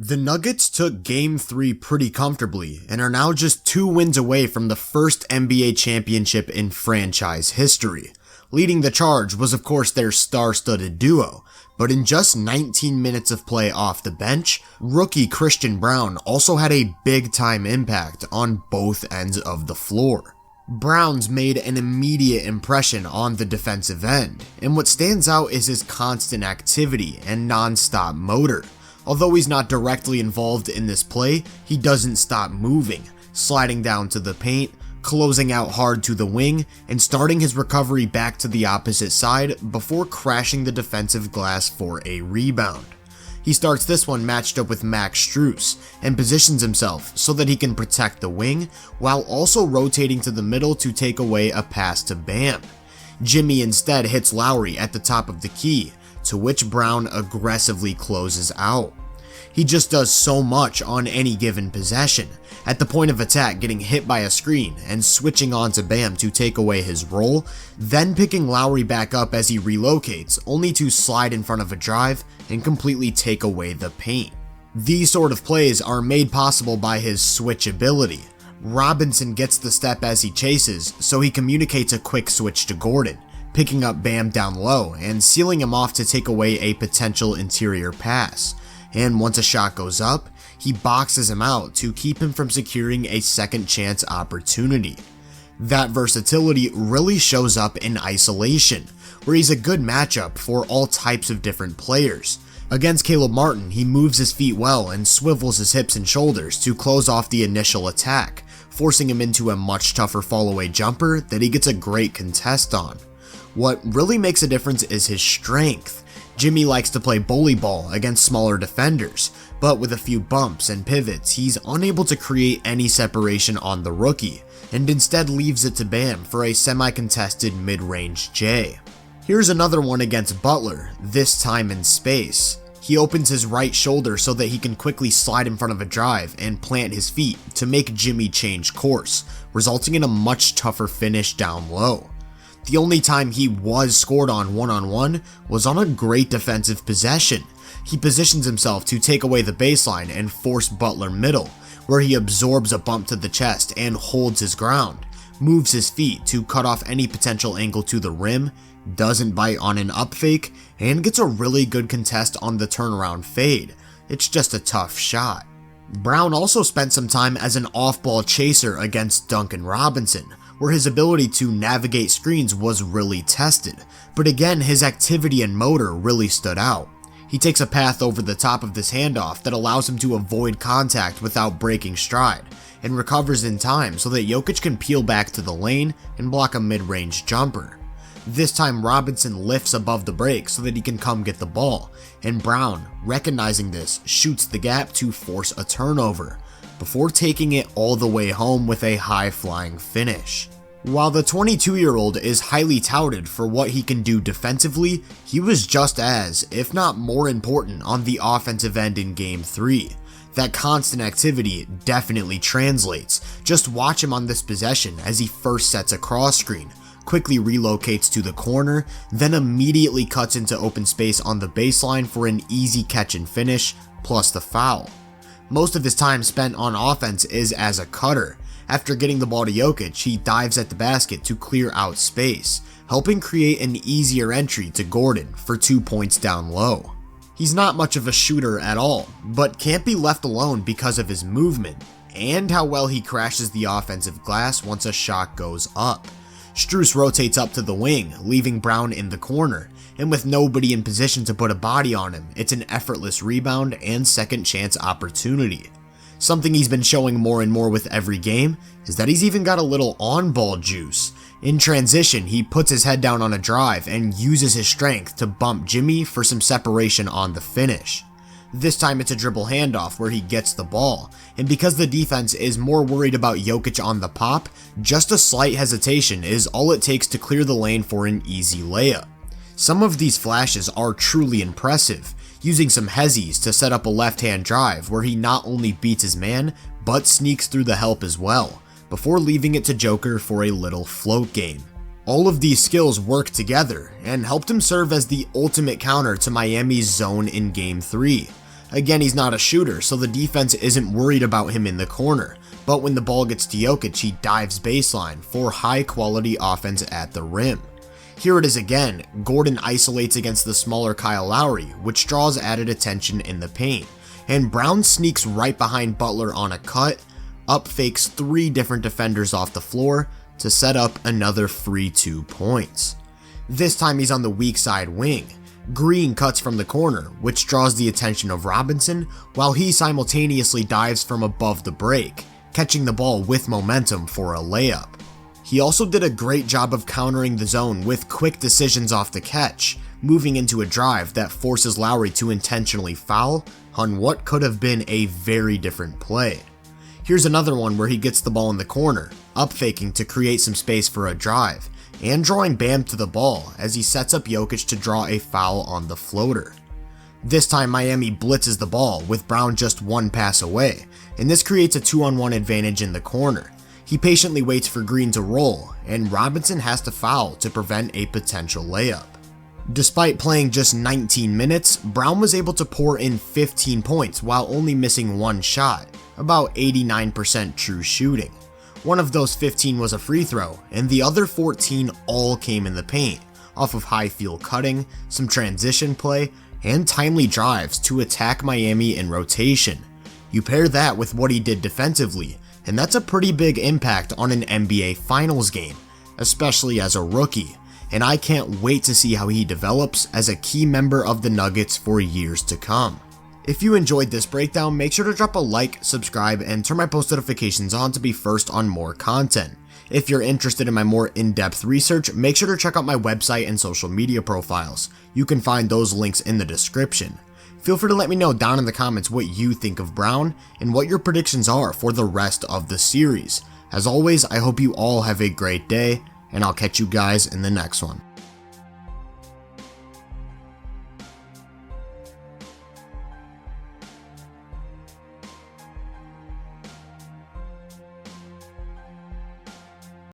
The Nuggets took Game 3 pretty comfortably and are now just 2 wins away from the first NBA championship in franchise history. Leading the charge was of course their star-studded duo, but in just 19 minutes of play off the bench, rookie Christian Braun also had a big-time impact on both ends of the floor. Braun's made an immediate impression on the defensive end, and what stands out is his constant activity and non-stop motor. Although he's not directly involved in this play, he doesn't stop moving, sliding down to the paint, closing out hard to the wing, and starting his recovery back to the opposite side before crashing the defensive glass for a rebound. He starts this one matched up with Max Strus and positions himself so that he can protect the wing while also rotating to the middle to take away a pass to Bam. Jimmy instead hits Lowry at the top of the key, to which Braun aggressively closes out. He just does so much on any given possession, at the point of attack getting hit by a screen and switching on to Bam to take away his roll, then picking Lowry back up as he relocates, only to slide in front of a drive and completely take away the paint. These sort of plays are made possible by his switch ability. Robinson gets the step as he chases, so he communicates a quick switch to Gordon, picking up Bam down low and sealing him off to take away a potential interior pass. And once a shot goes up, he boxes him out to keep him from securing a second chance opportunity. That versatility really shows up in isolation, where he's a good matchup for all types of different players. Against Caleb Martin, he moves his feet well and swivels his hips and shoulders to close off the initial attack, forcing him into a much tougher fall-away jumper that he gets a great contest on. What really makes a difference is his strength. Jimmy likes to play bully ball against smaller defenders, but with a few bumps and pivots, he's unable to create any separation on the rookie, and instead leaves it to Bam for a semi-contested mid-range J. Here's another one against Butler, this time in space. He opens his right shoulder so that he can quickly slide in front of a drive and plant his feet to make Jimmy change course, resulting in a much tougher finish down low. The only time he was scored on one-on-one was on a great defensive possession. He positions himself to take away the baseline and force Butler middle, where he absorbs a bump to the chest and holds his ground, moves his feet to cut off any potential angle to the rim, doesn't bite on an up fake, and gets a really good contest on the turnaround fade. It's just a tough shot. Braun also spent some time as an off-ball chaser against Duncan Robinson, where his ability to navigate screens was really tested, but again his activity and motor really stood out. He takes a path over the top of this handoff that allows him to avoid contact without breaking stride, and recovers in time so that Jokic can peel back to the lane and block a mid-range jumper. This time Robinson lifts above the break so that he can come get the ball, and Braun, recognizing this, shoots the gap to force a turnover, before taking it all the way home with a high-flying finish. While the 22-year-old is highly touted for what he can do defensively, he was just as, if not more important on the offensive end in Game 3. That constant activity definitely translates. Just watch him on this possession as he first sets a cross screen, quickly relocates to the corner, then immediately cuts into open space on the baseline for an easy catch and finish, plus the foul. Most of his time spent on offense is as a cutter. After getting the ball to Jokic, he dives at the basket to clear out space, helping create an easier entry to Gordon for 2 points down low. He's not much of a shooter at all, but can't be left alone because of his movement, and how well he crashes the offensive glass once a shot goes up. Strus rotates up to the wing, leaving Braun in the corner, and with nobody in position to put a body on him, it's an effortless rebound and second chance opportunity. Something he's been showing more and more with every game is that he's even got a little on-ball juice. In transition, he puts his head down on a drive and uses his strength to bump Jimmy for some separation on the finish. This time it's a dribble handoff where he gets the ball, and because the defense is more worried about Jokic on the pop, just a slight hesitation is all it takes to clear the lane for an easy layup. Some of these flashes are truly impressive, using some hezzies to set up a left-hand drive where he not only beats his man, but sneaks through the help as well, before leaving it to Joker for a little float game. All of these skills worked together and helped him serve as the ultimate counter to Miami's zone in Game 3. Again, he's not a shooter, so the defense isn't worried about him in the corner, but when the ball gets to Jokic, he dives baseline for high quality offense at the rim. Here it is again, Gordon isolates against the smaller Kyle Lowry, which draws added attention in the paint, and Braun sneaks right behind Butler on a cut, up fakes 3 different defenders off the floor to set up another free 2 points. This time he's on the weak side wing. Green cuts from the corner, which draws the attention of Robinson, while he simultaneously dives from above the break, catching the ball with momentum for a layup. He also did a great job of countering the zone with quick decisions off the catch, moving into a drive that forces Lowry to intentionally foul on what could have been a very different play. Here's another one where he gets the ball in the corner, up faking to create some space for a drive, and drawing Bam to the ball as he sets up Jokic to draw a foul on the floater. This time Miami blitzes the ball with Braun just 1 pass away, and this creates a 2-on-1 advantage in the corner. He patiently waits for Green to roll, and Robinson has to foul to prevent a potential layup. Despite playing just 19 minutes, Braun was able to pour in 15 points while only missing 1 shot, about 89% true shooting. One of those 15 was a free throw, and the other 14 all came in the paint, off of high field cutting, some transition play, and timely drives to attack Miami in rotation. You pair that with what he did defensively, and that's a pretty big impact on an NBA Finals game, especially as a rookie, and I can't wait to see how he develops as a key member of the Nuggets for years to come. If you enjoyed this breakdown, make sure to drop a like, subscribe, and turn my post notifications on to be first on more content. If you're interested in my more in-depth research, make sure to check out my website and social media profiles. You can find those links in the description. Feel free to let me know down in the comments what you think of Braun and what your predictions are for the rest of the series. As always, I hope you all have a great day, and I'll catch you guys in the next one.